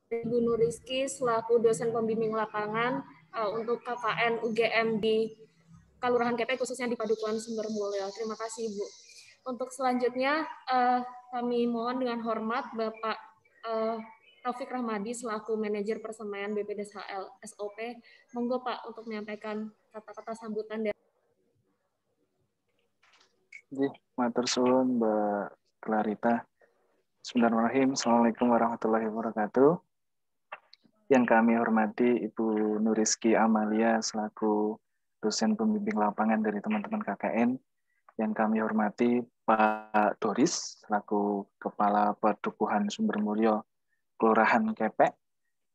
Ibu Nur Rizky selaku dosen pembimbing lapangan untuk KKN UGM di Kelurahan Kepe khususnya di Padukuhan Sumbermulyo. Terima kasih Ibu. Untuk selanjutnya kami mohon dengan hormat Bapak Taufik Rahmadi selaku manajer persemaian BPDSHL SOP. Monggo Pak untuk menyampaikan kata-kata sambutan dari matur suwun Mbak Clarita. Bismillahirrahmanirrahim. Assalamualaikum warahmatullahi wabarakatuh. Yang kami hormati Ibu Nur Rizky Amalia selaku dosen pembimbing lapangan dari teman-teman KKN. Yang kami hormati Pak Doris selaku Kepala Padukuhan Sumbermulyo Kelurahan Kepek.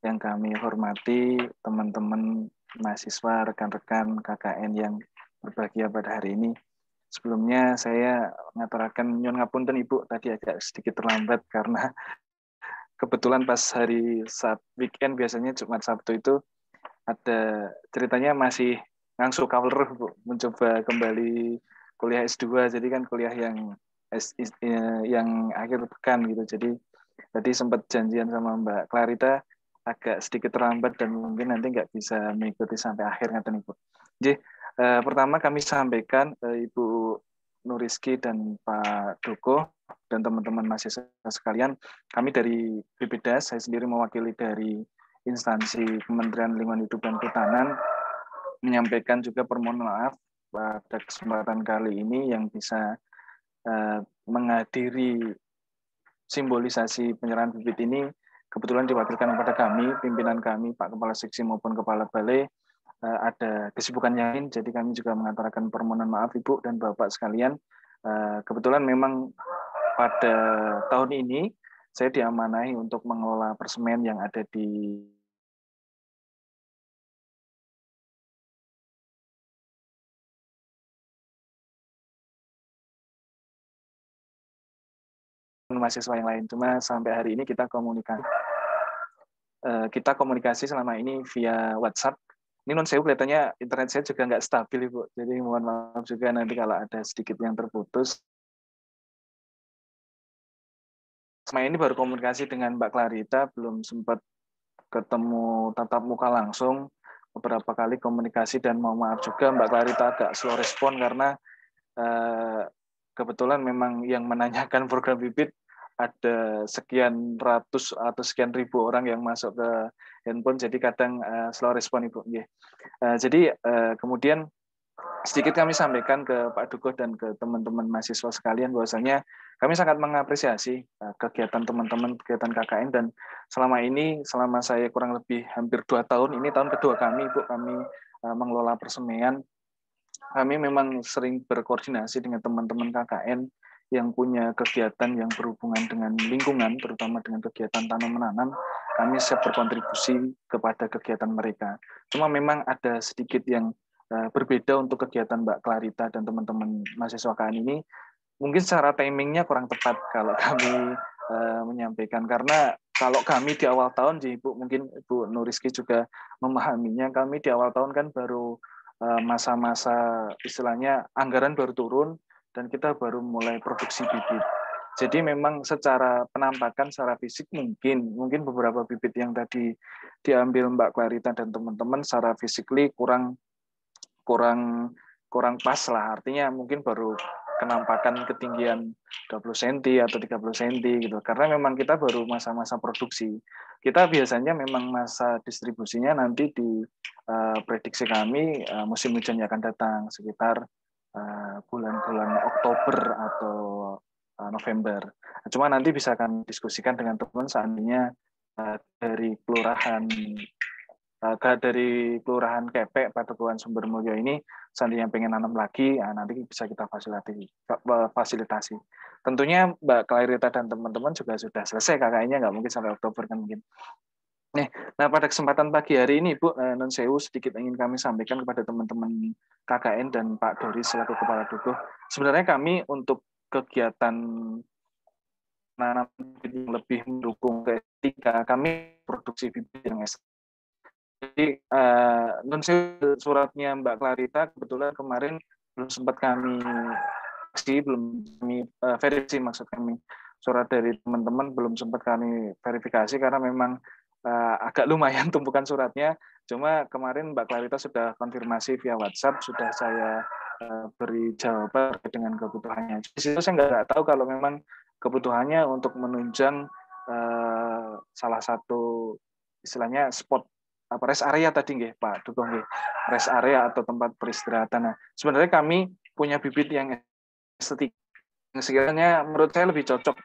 Yang kami hormati teman-teman mahasiswa, rekan-rekan KKN yang berbahagia pada hari ini. Sebelumnya saya mengatakan nyun ngapunten Ibu, tadi agak sedikit terlambat karena kebetulan pas hari weekend biasanya Jumat Sabtu itu ada ceritanya masih ngangsu cover Bu, mencoba kembali kuliah S2, jadi kan kuliah yang akhir pekan gitu. Jadi tadi sempat janjian sama Mbak Clarita agak sedikit terlambat dan mungkin nanti nggak bisa mengikuti sampai akhir ngaten Ibu. Jadi pertama kami sampaikan Ibu Nur Rizky dan Pak Doko dan teman-teman mahasiswa sekalian, kami dari BPDAS, saya sendiri mewakili dari instansi Kementerian Lingkungan Hidup dan Kehutanan, menyampaikan juga permohonan maaf pada kesempatan kali ini yang bisa menghadiri simbolisasi penyerahan bibit ini kebetulan diwakilkan kepada kami, pimpinan kami, Pak Kepala Seksi maupun Kepala Balai, ada kesibukan yang lain, jadi kami juga mengatakan permohonan maaf Ibu dan Bapak sekalian. Kebetulan memang pada tahun ini saya diamanahi untuk mengelola persemen yang ada di mahasiswa yang lain. Cuma sampai hari ini kita komunikasi selama ini via WhatsApp. Ini non saya kelihatannya internet saya juga nggak stabil Ibu. Jadi mohon maaf juga nanti kalau ada sedikit yang terputus. Selama ini baru komunikasi dengan Mbak Clarita, belum sempat ketemu tatap muka langsung. Beberapa kali komunikasi dan mohon maaf juga Mbak Clarita agak slow respon karena kebetulan memang yang menanyakan program bibit ada sekian ratus atau sekian ribu orang yang masuk ke handphone, jadi kadang slow respon Ibu. Jadi kemudian sedikit kami sampaikan ke Pak Dukuh dan ke teman-teman mahasiswa sekalian bahwasanya kami sangat mengapresiasi kegiatan teman-teman, kegiatan KKN, dan selama saya kurang lebih hampir 2 tahun, ini tahun kedua kami Ibu, kami mengelola persemaian. Kami memang sering berkoordinasi dengan teman-teman KKN yang punya kegiatan yang berhubungan dengan lingkungan, terutama dengan kegiatan tanam-menanam. Kami siap berkontribusi kepada kegiatan mereka. Cuma memang ada sedikit yang berbeda untuk kegiatan Mbak Clarita dan teman-teman mahasiswa KKN ini. Mungkin secara timingnya kurang tepat kalau kami menyampaikan, karena kalau kami di awal tahun, Ibu, mungkin Ibu Nur Rizky juga memahaminya, kami di awal tahun kan baru masa-masa istilahnya anggaran baru turun dan kita baru mulai produksi bibit. Jadi memang secara penampakan, secara fisik mungkin beberapa bibit yang tadi diambil Mbak Clarita dan teman-teman secara physically kurang pas lah. Artinya mungkin baru kenampakan ketinggian 20 cm atau 30 cm gitu. Karena memang kita baru masa-masa produksi. Kita biasanya memang masa distribusinya nanti di prediksi kami musim hujan yang akan datang sekitar bulan-bulan Oktober atau November. Cuma nanti bisa kami diskusikan dengan teman seandainya dari Kelurahan Kepek Padukuhan Sumbermulyo ini seandainya pengen nanam lagi, nanti bisa kita fasilitasi. Tentunya Mbak Clarita dan teman-teman juga sudah selesai KKN-nya, nggak mungkin sampai Oktober kan mungkin. Nah, pada kesempatan pagi hari ini, Bu, non sewu sedikit ingin kami sampaikan kepada teman-teman KKN dan Pak Doris selaku Kepala Dukuh. Sebenarnya kami untuk kegiatan nanam yang lebih mendukung ketika kami produksi bibit yang jadi non suratnya Mbak Clarita kebetulan kemarin belum sempat kami verifikasi, maksud kami surat dari teman-teman belum sempat kami verifikasi karena memang agak lumayan tumpukan suratnya. Cuma kemarin Mbak Clarita sudah konfirmasi via WhatsApp, sudah saya beri jawaban dengan kebutuhannya. Di situ saya nggak tahu kalau memang kebutuhannya untuk menunjang salah satu istilahnya spot rest area tadi nggih Pak Dugong nggih, rest area atau tempat peristirahatan. Nah, sebenarnya kami punya bibit yang estetik yang sekiranya menurut saya lebih cocok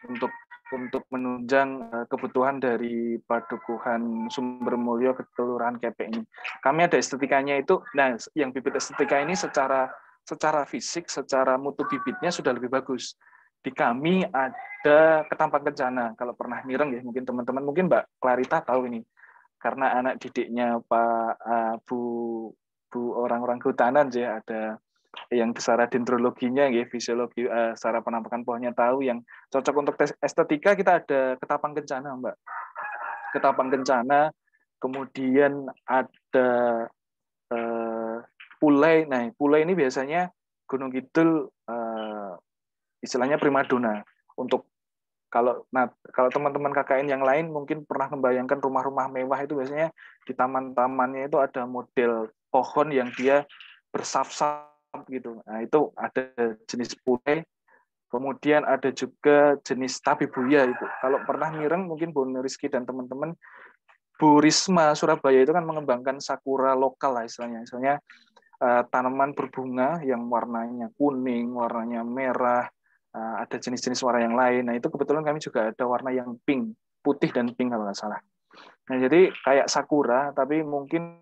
untuk menunjang kebutuhan dari Padukuhan Sumbermulyo Kelurahan Kepek ini. Kami ada estetikanya itu, nah yang bibit estetika ini secara fisik, secara mutu bibitnya sudah lebih bagus. Di kami ada Ketapang Kencana, kalau pernah mireng ya mungkin teman-teman, mungkin Mbak Clarita tahu ini, karena anak didiknya Pak Bu orang-orang kehutanan ya, ada yang secara dendrologinya, ya, fisiologi, secara penampakan pohonnya tahu, yang cocok untuk tes estetika kita ada Ketapang Kencana, Mbak. Ketapang Kencana, kemudian ada Pulai. Nah, Pulai ini biasanya Gunung Kidul istilahnya primadona. Untuk kalau teman-teman KKN yang lain mungkin pernah membayangkan rumah-rumah mewah itu biasanya di taman-tamannya itu ada model pohon yang dia bersaf-saf gitu. Nah, itu ada jenis Pulai, kemudian ada juga jenis Tabebuya itu. Kalau pernah mireng mungkin Bu Rizky dan teman-teman, Bu Risma Surabaya itu kan mengembangkan sakura lokal lah istilahnya. Misalnya tanaman berbunga yang warnanya kuning, warnanya merah, ada jenis-jenis warna yang lain. Nah, itu kebetulan kami juga ada warna yang pink, putih dan pink kalau nggak salah. Nah, jadi kayak sakura tapi bukan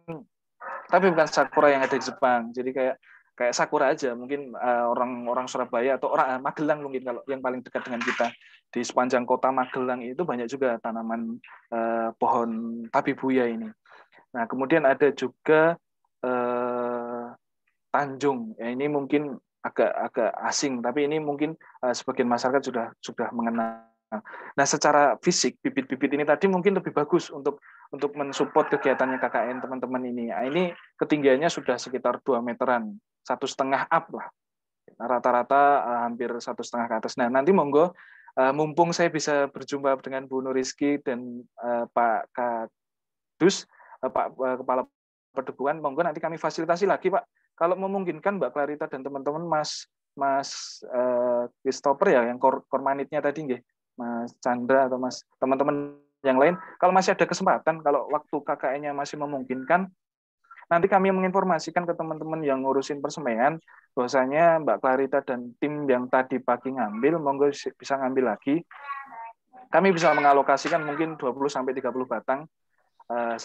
sakura yang ada di Jepang. Jadi kayak sakura aja, mungkin orang Surabaya atau orang Magelang mungkin kalau yang paling dekat dengan kita. Di sepanjang kota Magelang itu banyak juga tanaman pohon tabebuya ini. Nah, kemudian ada juga Tanjung. Ya, ini mungkin agak asing, tapi ini mungkin sebagian masyarakat sudah mengenal. Nah, secara fisik bibit-bibit ini tadi mungkin lebih bagus untuk mensupport kegiatannya KKN teman-teman ini. Nah, ini ketinggiannya sudah sekitar 2 meteran, 1,5 up lah. Rata-rata hampir 1,5 ke atas. Nah, nanti monggo mumpung saya bisa berjumpa dengan Bu Nuriski dan Pak Kadus, Pak Kepala Padukuhan, monggo nanti kami fasilitasi lagi, Pak. Kalau memungkinkan Mbak Clarita dan teman-teman, Mas Christopher ya, yang kormanitnya tadi nggih, Mas Chandra atau Mas teman-teman yang lain, kalau masih ada kesempatan, kalau waktu KKN-nya masih memungkinkan, nanti kami menginformasikan ke teman-teman yang ngurusin persemaian, bahwasanya Mbak Clarita dan tim yang tadi pagi ngambil, monggo bisa ngambil lagi. Kami bisa mengalokasikan mungkin 20-30 batang,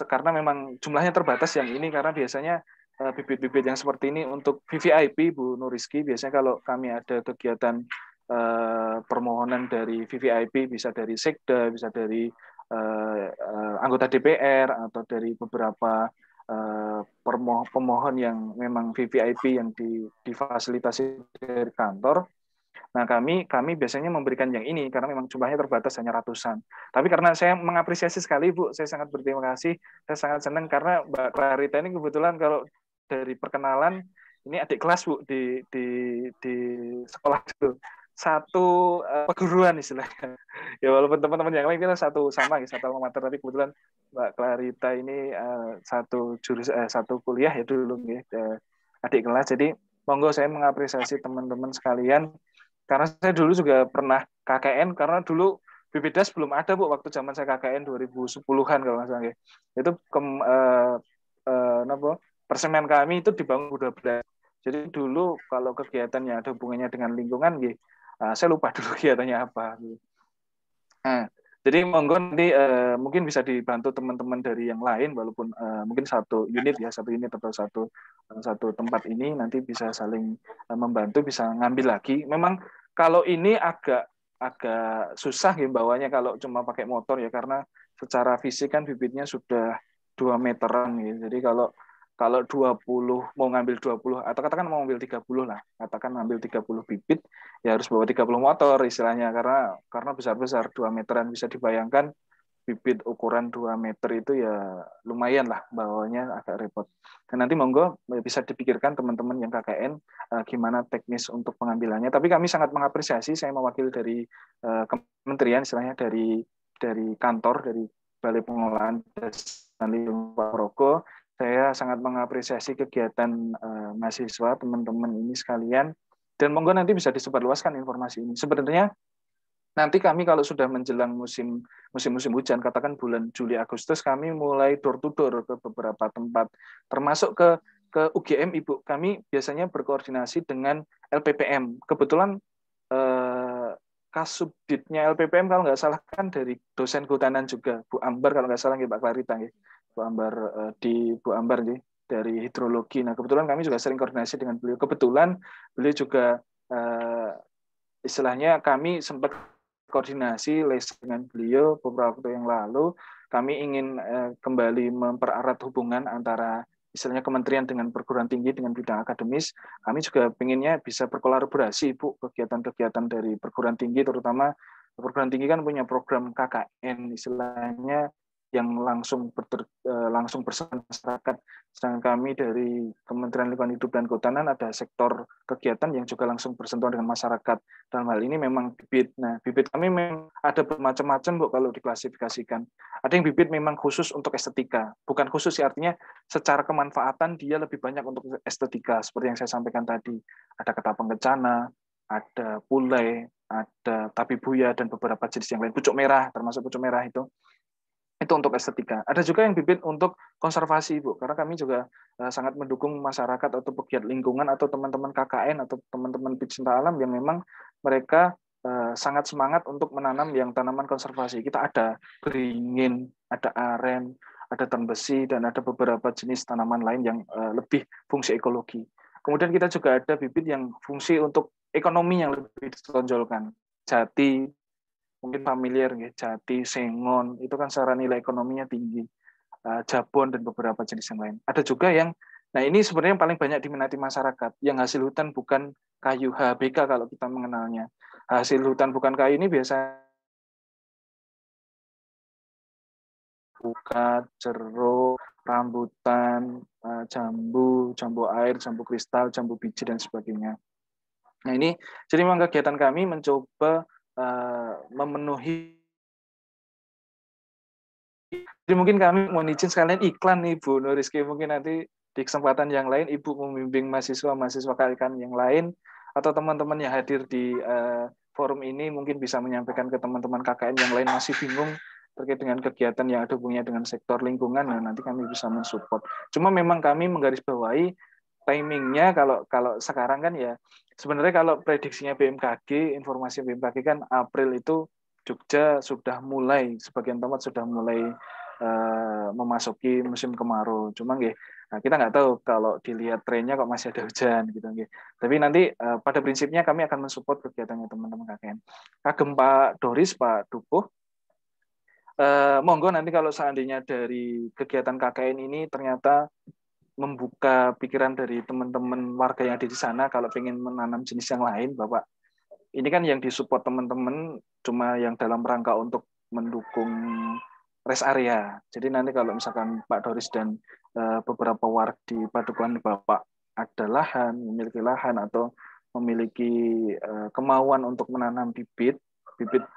karena memang jumlahnya terbatas yang ini, karena biasanya bibit-bibit yang seperti ini untuk VVIP, Bu Nuriski, biasanya kalau kami ada kegiatan permohonan dari VVIP, bisa dari Sekda, bisa dari anggota DPR, atau dari beberapa pemohon yang memang VVIP yang difasilitasi dari kantor. Nah, kami biasanya memberikan yang ini karena memang jumlahnya terbatas, hanya ratusan. Tapi karena saya mengapresiasi sekali, Bu, saya sangat berterima kasih. Saya sangat senang karena Mbak Clarita ini kebetulan kalau dari perkenalan, ini adik kelas, Bu, di sekolah itu. Satu perguruan istilahnya. Ya walaupun teman-teman yang lain kita satu alma mater, tapi kebetulan Mbak Clarita ini satu kuliah ya dulu, adik kelas. Jadi monggo saya mengapresiasi teman-teman sekalian. Karena saya dulu juga pernah KKN, karena dulu BBDAS belum ada, Bu, waktu zaman saya KKN 2010-an kalau nggak salah. Itu persemen kami itu dibangun 2012. Jadi dulu kalau kegiatannya ada hubungannya dengan lingkungan, saya lupa dulu kegiatannya apa. Nah, jadi monggo nanti mungkin bisa dibantu teman-teman dari yang lain, walaupun mungkin satu unit atau satu tempat ini nanti bisa saling membantu, bisa ngambil lagi. Memang kalau ini agak susah bawanya kalau cuma pakai motor ya, karena secara fisik kan bibitnya sudah 2 meteran gitu. Jadi kalau 20 mau ngambil 20 atau katakan mau ngambil 30 lah, katakan ngambil 30 bibit ya harus bawa 30 motor istilahnya, karena besar-besar 2 meteran. Bisa dibayangkan bibit ukuran 2 meter itu ya lumayan lah, bawanya agak repot. Dan nanti monggo bisa dipikirkan teman-teman yang KKN gimana teknis untuk pengambilannya. Tapi kami sangat mengapresiasi, saya mewakili dari kementerian istilahnya, dari kantor, dari Balai Pengelolaan Dasar Lingkungan Ponorogo. Saya sangat mengapresiasi kegiatan mahasiswa, teman-teman ini sekalian. Dan monggo nanti bisa disebarluaskan informasi ini. Sebenarnya nanti kami kalau sudah menjelang musim hujan, katakan bulan Juli Agustus, kami mulai door to door ke beberapa tempat, termasuk ke UGM, Ibu. Kami biasanya berkoordinasi dengan LPPM. Kebetulan Kasubditnya LPPM kalau nggak salah kan dari dosen kehutanan juga, Bu Ambar kalau nggak salah, Mbak Clarita, Bu Ambar Bu Ambar dari hidrologi. Nah kebetulan kami juga sering koordinasi dengan beliau. Kebetulan beliau juga istilahnya kami sempat koordinasi les dengan beliau beberapa waktu yang lalu. Kami ingin kembali mempererat hubungan antara istilahnya kementerian dengan perguruan tinggi dengan bidang akademis. Kami juga pengennya bisa berkolaborasi, Bu, kegiatan-kegiatan dari perguruan tinggi, terutama perguruan tinggi kan punya program KKN istilahnya yang langsung bersentuhan masyarakat. Sedangkan kami dari Kementerian Lingkungan Hidup dan Kehutanan ada sektor kegiatan yang juga langsung bersentuhan dengan masyarakat. Dalam hal ini memang bibit. Nah, bibit kami memang ada bermacam-macam, Bu, kalau diklasifikasikan. Ada yang bibit memang khusus untuk estetika. Bukan khusus sih, artinya secara kemanfaatan dia lebih banyak untuk estetika. Seperti yang saya sampaikan tadi. Ada ketapang kencana, ada pulai, ada tabibuya, dan beberapa jenis yang lain. Pucuk merah, termasuk pucuk merah itu untuk estetika. Ada juga yang bibit untuk konservasi, Bu, karena kami juga sangat mendukung masyarakat atau pegiat lingkungan atau teman-teman KKN atau teman-teman pecinta alam yang memang mereka sangat semangat untuk menanam yang tanaman konservasi. Kita ada beringin, ada aren, ada tan besi, dan ada beberapa jenis tanaman lain yang lebih fungsi ekologi. Kemudian kita juga ada bibit yang fungsi untuk ekonomi yang lebih ditonjolkan. Jati, mungkin familiar, jati, sengon, itu kan secara nilai ekonominya tinggi, jabon, dan beberapa jenis yang lain. Ada juga yang, nah ini sebenarnya yang paling banyak diminati masyarakat, yang hasil hutan bukan kayu, HBK kalau kita mengenalnya. Hasil hutan bukan kayu ini biasa bukat, jeruk, rambutan, jambu air, jambu kristal, jambu biji, dan sebagainya. Nah ini, jadi memang kegiatan kami mencoba memenuhi. Jadi mungkin kami mau izin sekalian iklan nih, Bu Nuriski. Mungkin nanti di kesempatan yang lain Ibu membimbing mahasiswa KKN yang lain atau teman-teman yang hadir di forum ini mungkin bisa menyampaikan ke teman-teman KKN yang lain masih bingung terkait dengan kegiatan yang ada hubungannya dengan sektor lingkungan. Nah, nanti kami bisa mensupport. Cuma memang kami menggarisbawahi timingnya kalau sekarang kan ya sebenarnya kalau prediksinya BMKG, informasi BMKG kan April itu Jogja sudah mulai, sebagian tempat sudah mulai memasuki musim kemarau. Cuma nah, kita nggak tahu kalau dilihat trennya kok masih ada hujan gitu. Tapi nanti pada prinsipnya kami akan mensupport kegiatannya teman-teman KKN. Kagem Pak Doris, Pak Dukuh, monggo nanti kalau seandainya dari kegiatan KKN ini ternyata membuka pikiran dari teman-teman warga yang ada di sana kalau ingin menanam jenis yang lain, Bapak. Ini kan yang disupport teman-teman cuma yang dalam rangka untuk mendukung rest area. Jadi nanti kalau misalkan Pak Doris dan beberapa warga di Padukuhan Bapak ada lahan, memiliki lahan atau memiliki kemauan untuk menanam bibit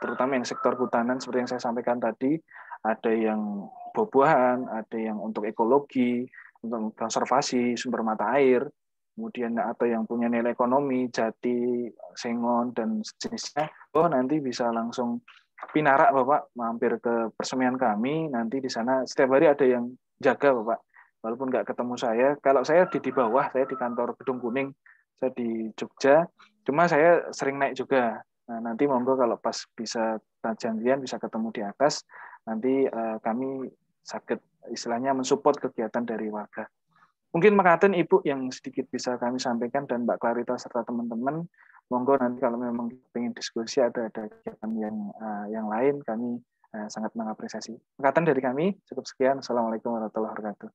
terutama yang sektor hutanan seperti yang saya sampaikan tadi, ada yang buah-buahan, ada yang untuk ekologi, untuk konservasi sumber mata air, kemudian atau yang punya nilai ekonomi, jati, sengon, dan sejenisnya, nanti bisa langsung pinarak Bapak, mampir ke persemian kami, nanti di sana setiap hari ada yang jaga Bapak, walaupun nggak ketemu saya, kalau saya di bawah, saya di kantor Gedung Kuning, saya di Jogja, cuma saya sering naik juga, nah, nanti monggo kalau pas bisa janjian, bisa ketemu di atas, nanti kami sakit istilahnya mensupport kegiatan dari warga. Mungkin makaten Ibu yang sedikit bisa kami sampaikan dan Mbak Clarita serta teman-teman, monggo nanti kalau memang ingin diskusi ada kegiatan yang lain kami sangat mengapresiasi. Makaten dari kami cukup sekian. Assalamualaikum warahmatullahi wabarakatuh.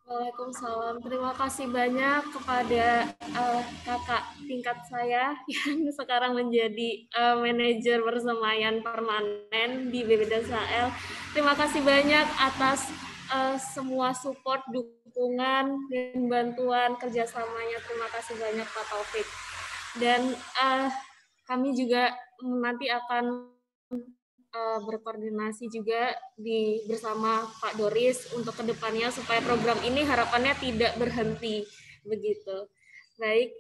Waalaikumsalam. Terima kasih banyak kepada kakak tingkat saya yang sekarang menjadi manajer persemayan permanen di BPDSAL. Terima kasih banyak atas semua support, dukungan, dan bantuan kerjasamanya. Terima kasih banyak Pak Taufik. Dan kami juga nanti akan berkoordinasi juga bersama Pak Doris untuk kedepannya supaya program ini harapannya tidak berhenti begitu. Baik,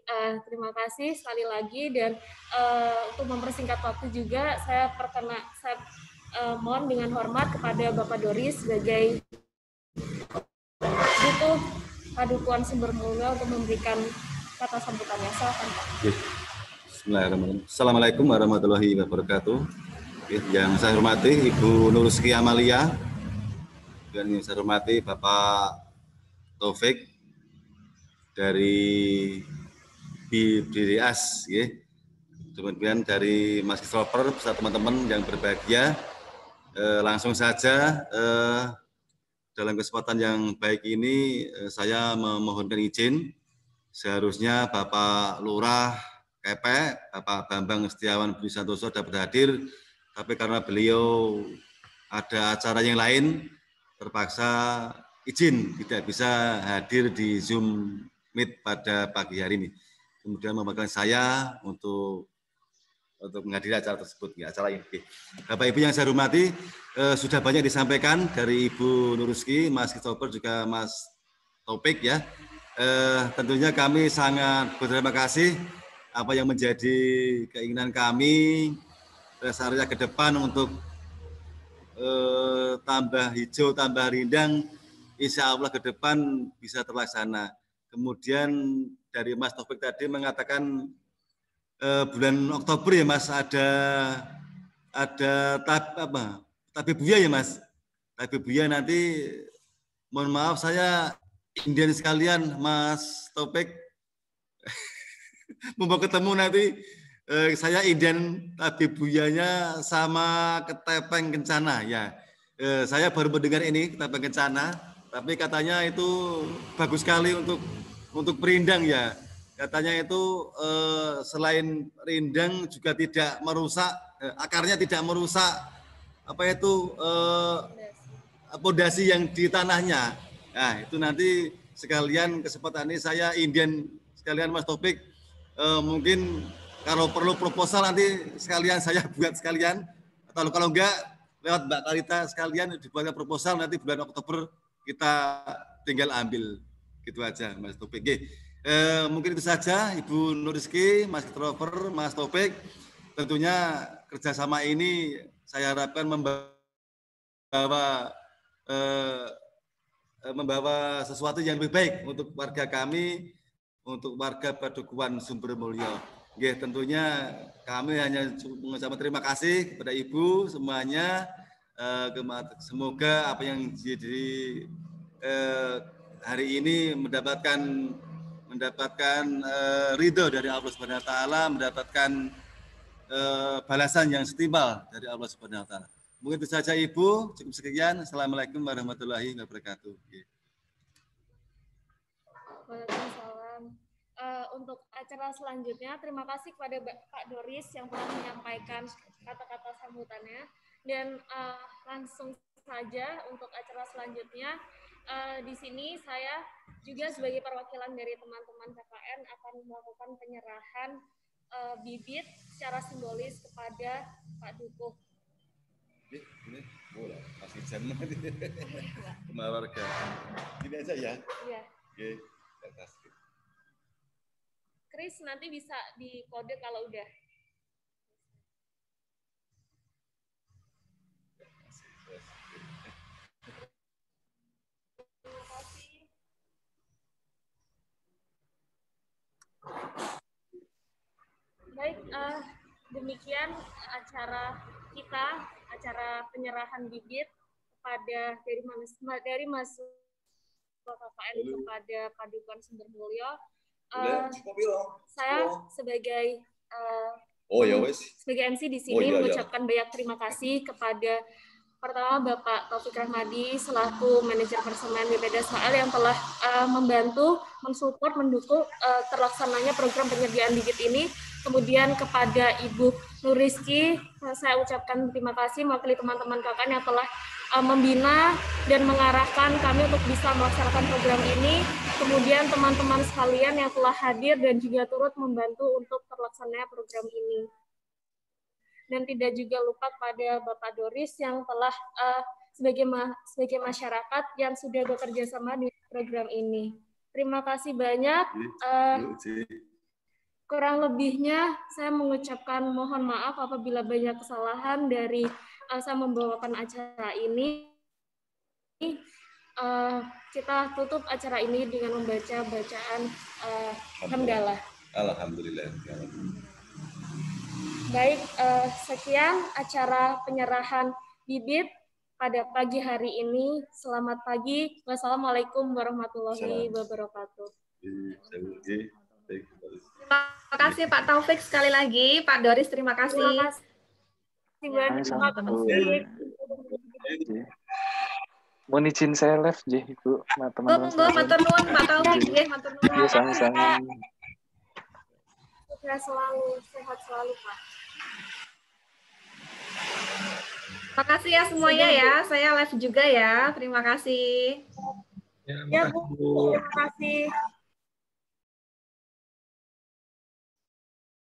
terima kasih sekali lagi, dan untuk mempersingkat waktu juga saya mohon dengan hormat kepada Bapak Doris sebagai Dukuh Padukuhan Sumber Mulia untuk memberikan kata sambutannya. Silakan, Pak. Bismillahirrahmanirrahim. Assalamualaikum warahmatullahi wabarakatuh. Yang saya hormati Ibu Nuruski Amalia, dan yang saya hormati Bapak Taufik dari BDAS, kemudian dari Mas Christopher beserta teman-teman yang berbahagia. Langsung saja dalam kesempatan yang baik ini saya memohonkan izin. Seharusnya Bapak Lurah Kepe, Bapak Bambang Setiawan Budi Santoso dapat hadir, tapi karena beliau ada acara yang lain, terpaksa izin tidak bisa hadir di Zoom Meet pada pagi hari ini. Kemudian mewakilkan saya untuk menghadiri acara tersebut, acara ini. Bapak Ibu yang saya hormati, sudah banyak disampaikan dari Ibu Nuruski, Mas Christopher, juga Mas Taufik ya. Tentunya kami sangat berterima kasih apa yang menjadi keinginan kami rest area ke depan untuk tambah hijau, tambah rindang, insya Allah ke depan bisa terlaksana. Kemudian dari Mas Taufik tadi mengatakan bulan Oktober ya Mas, ada Tabebuya ya Mas. Tabebuya nanti, mohon maaf saya Indian sekalian Mas Taufik, mau ketemu nanti saya Indian Tabebuyanya sama Ketepeng Kencana ya. Saya baru mendengar ini Ketepeng Kencana, tapi katanya itu bagus sekali untuk perindang ya. Katanya itu selain rindang juga tidak merusak, akarnya tidak merusak pondasi yang di tanahnya. Nah itu nanti sekalian kesempatan ini saya Indian sekalian Mas Taufik, mungkin kalau perlu proposal nanti sekalian saya buat sekalian, atau kalau enggak lewat Mbak Kalita sekalian dibuatkan proposal, nanti bulan Oktober kita tinggal ambil, gitu aja Mas Taufik. Mungkin itu saja Ibu Nuruski, Mas Christopher, Mas Taufik. Tentunya kerjasama ini saya harapkan membawa sesuatu yang lebih baik untuk warga kami, untuk warga Padukuhan Sumber Mulya. Tentunya kami hanya mengucapkan terima kasih kepada Ibu semuanya. Semoga apa yang jadi hari ini mendapatkan ridho dari Allah Subhanahu Wa Taala, mendapatkan balasan yang setimpal dari Allah Subhanahu Wa Taala. Mungkin itu saja Ibu, cukup sekian. Assalamualaikum warahmatullahi wabarakatuh. Waalaikumsalam. Untuk acara selanjutnya, terima kasih kepada Pak Doris yang telah menyampaikan kata-kata sambutannya, dan langsung saja untuk acara selanjutnya. Di sini saya juga sebagai perwakilan dari teman-teman KKN akan melakukan penyerahan bibit secara simbolis kepada Pak Dukuh. Ini boleh, masih jaman sama warga. Ini aja ya. Iya. Oke, atas. Chris nanti bisa dikode kalau udah. Terima kasih. Baik, demikian acara kita, acara penyerahan bibit kepada dari Mas KKN kepada Padukuhan Sumber Mulya. Saya sebagai MC di sini mengucapkan banyak terima kasih kepada pertama Bapak Taufik Rahmadi selaku manajer personel BPDSHL yang telah membantu, mensupport, mendukung terlaksananya program penyediaan bibit ini. Kemudian kepada Ibu Nuruski, saya ucapkan terima kasih mewakili teman-teman KKN yang telah membina dan mengarahkan kami untuk bisa melaksanakan program ini. Kemudian teman-teman sekalian yang telah hadir dan juga turut membantu untuk terlaksananya program ini. dan tidak juga lupa pada Bapak Doris yang telah sebagai masyarakat yang sudah bekerja sama di program ini. Terima kasih banyak. Kurang lebihnya saya mengucapkan mohon maaf apabila banyak kesalahan dari saya membawakan acara ini. Kita tutup acara ini dengan membaca bacaan hamdalah. Alhamdulillah. Baik, sekian acara penyerahan bibit pada pagi hari ini. Selamat pagi. Wassalamualaikum warahmatullahi wabarakatuh. Terima kasih Pak Taufik sekali lagi. Pak Doris, terima kasih. Terima kasih banyak. Mohon izin saya live je Ibu, teman-teman. Matur nuwun Pak Taufik nggih, matur nuwun. Iya, sami-sami. Sehat selalu Pak. Terima kasih ya semuanya ya. Saya live juga ya. Terima kasih. Ya Bu, terima kasih.